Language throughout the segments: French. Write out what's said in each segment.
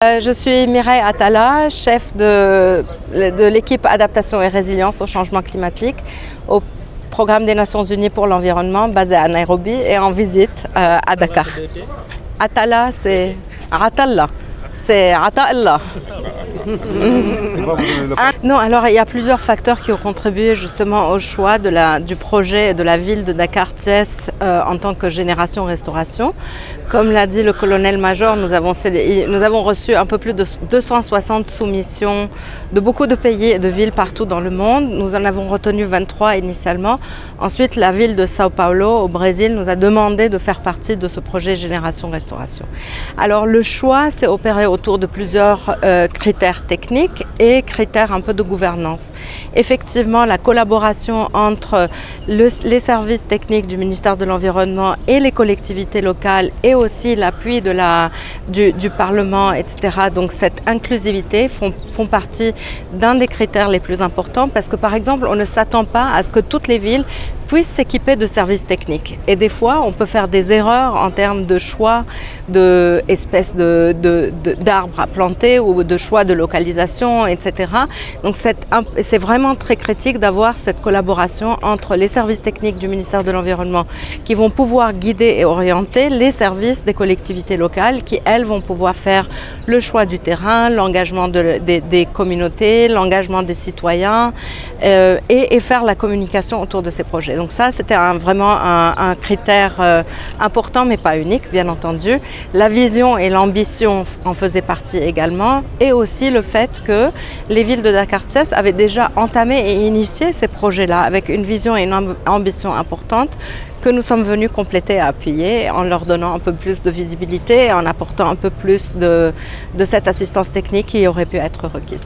Je suis Mireille Atala, chef de l'équipe Adaptation et Résilience au changement climatique au Programme des Nations Unies pour l'environnement basé à Nairobi et en visite à Dakar. Atala, c'est Atalla, c'est Ata'Allah. Non, alors il y a plusieurs facteurs qui ont contribué justement au choix du projet et de la ville de Dakar-Thiès en tant que génération restauration. Comme l'a dit le colonel-major, nous avons reçu un peu plus de 260 soumissions de beaucoup de pays et de villes partout dans le monde. Nous en avons retenu 23 initialement. Ensuite, la ville de Sao Paulo au Brésil nous a demandé de faire partie de ce projet Génération Restauration. Alors le choix s'est opéré autour de plusieurs critères techniques et critères un peu de gouvernance. Effectivement, la collaboration entre les services techniques du ministère de l'Environnement et les collectivités locales et aussi l'appui du Parlement, etc. Donc cette inclusivité font partie d'un des critères les plus importants parce que par exemple, on ne s'attend pas à ce que toutes les villes puissent s'équiper de services techniques. Et des fois, on peut faire des erreurs en termes de choix d'espèces d'arbres à planter ou de choix de localisation, etc. Donc c'est vraiment très critique d'avoir cette collaboration entre les services techniques du ministère de l'Environnement qui vont pouvoir guider et orienter les services des collectivités locales qui, elles, vont pouvoir faire le choix du terrain, l'engagement des communautés, l'engagement des citoyens et faire la communication autour de ces projets. Donc ça, c'était vraiment un critère important, mais pas unique, bien entendu. La vision et l'ambition en faisaient partie également, et aussi le fait que les villes de Dakar-Thiès avaient déjà entamé et initié ces projets-là avec une vision et une ambition importante que nous sommes venus compléter et appuyer en leur donnant un peu plus de visibilité et en apportant un peu plus de cette assistance technique qui aurait pu être requise.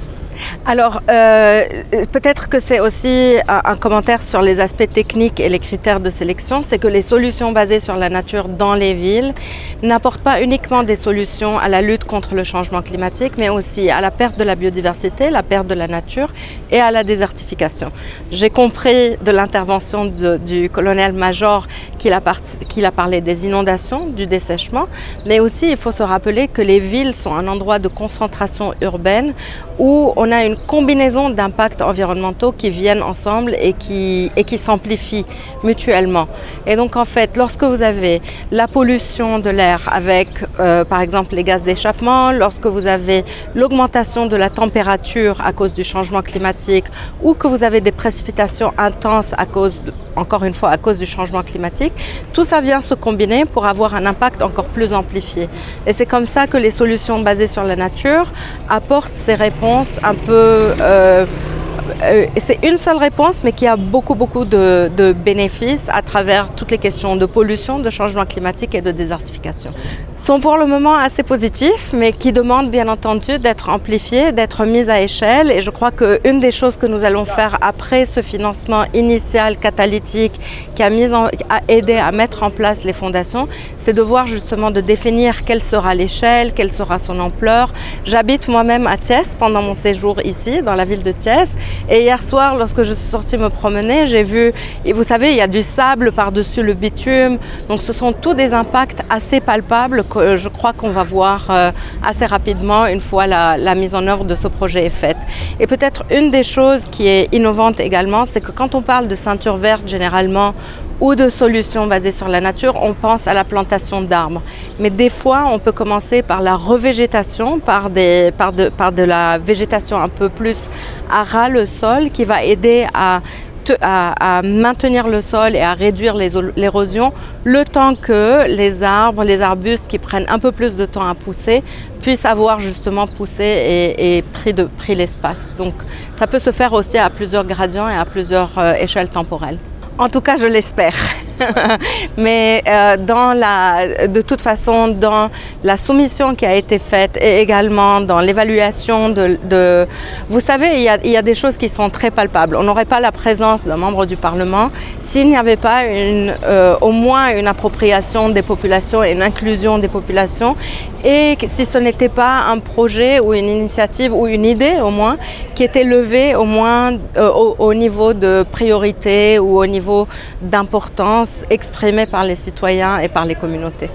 Alors, peut-être que c'est aussi un commentaire sur les aspects techniques et les critères de sélection, c'est que les solutions basées sur la nature dans les villes n'apportent pas uniquement des solutions à la lutte contre le changement climatique, mais aussi à la perte de la biodiversité, la perte de la nature et à la désertification. J'ai compris de l'intervention du colonel-major qu'il a parlé des inondations, du dessèchement, mais aussi il faut se rappeler que les villes sont un endroit de concentration urbaine où on a une combinaison d'impacts environnementaux qui viennent ensemble et qui s'amplifient mutuellement. Et donc en fait, lorsque vous avez la pollution de l'air avec par exemple les gaz d'échappement, lorsque vous avez l'augmentation de la température à cause du changement climatique ou que vous avez des précipitations intenses encore une fois à cause du changement climatique, tout ça vient se combiner pour avoir un impact encore plus amplifié. Et c'est comme ça que les solutions basées sur la nature apportent ces réponses un peu c'est une seule réponse, mais qui a beaucoup de bénéfices à travers toutes les questions de pollution, de changement climatique et de désertification. Sont pour le moment assez positifs, mais qui demandent bien entendu d'être amplifiés, d'être mis à échelle. Et je crois qu'une des choses que nous allons faire après ce financement initial catalytique qui a aidé à mettre en place les fondations, c'est de voir justement de définir quelle sera l'échelle, quelle sera son ampleur. J'habite moi-même à Thiès pendant mon séjour ici, dans la ville de Thiès. Et hier soir, lorsque je suis sortie me promener, j'ai vu, et vous savez, il y a du sable par-dessus le bitume. Donc ce sont tous des impacts assez palpables que je crois qu'on va voir assez rapidement une fois la mise en œuvre de ce projet est faite. Et peut-être une des choses qui est innovante également, c'est que quand on parle de ceinture verte généralement, ou de solutions basées sur la nature, on pense à la plantation d'arbres. Mais des fois, on peut commencer par la revégétation, par de la végétation un peu plus à ras le sol, qui va aider à maintenir le sol et à réduire l'érosion, le temps que les arbres, les arbustes qui prennent un peu plus de temps à pousser, puissent avoir justement poussé et pris l'espace. Donc ça peut se faire aussi à plusieurs gradients et à plusieurs échelles temporelles. En tout cas, je l'espère. Mais de toute façon, dans la soumission qui a été faite et également dans l'évaluation vous savez, il y a des choses qui sont très palpables. On n'aurait pas la présence d'un membre du Parlement s'il n'y avait pas au moins une appropriation des populations et une inclusion des populations, et si ce n'était pas un projet ou une initiative ou une idée au moins qui était levée au moins au niveau de priorité ou au niveau d'importance exprimée par les citoyens et par les communautés.